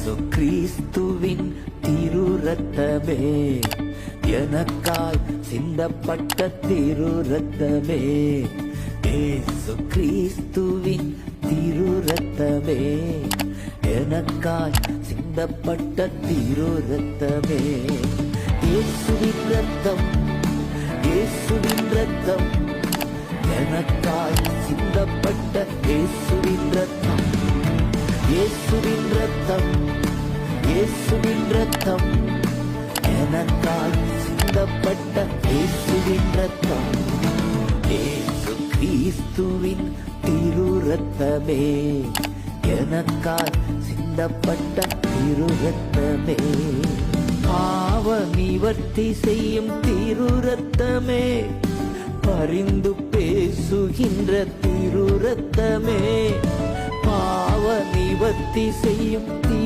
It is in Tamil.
இயேசு கிறிஸ்துவின் திரு ரத்தமே, எனக்காய் சிந்தப்பட்ட திரு ரத்தமே. இயேசு கிறிஸ்துவின் திரு ரத்தமே, எனக்காய் சிந்தப்பட்ட திரு ரத்தமே. இயேசுவின் ரத்தம், இயேசுவின் ரத்தம், எனக்காய் சிந்தப்பட்ட இயேசுவின் ரத்தம். இயேசுவின் ரத்தம், இயேசுவின் ரத்தம், எனக்காய் சிந்தப்பட்ட இயேசுவின் ரத்தம். இயேசு கிறிஸ்துவின் திரு ரத்தமே, எனக்காய் சிந்தப்பட்ட திரு ரத்தமே. பாவ நிவர்த்தி செய்யும் திரு ரத்தமே, பரிந்து பேசுகின்ற திரு ரத்தமே. பாவ நிவர்த்தி செய்யும் திரு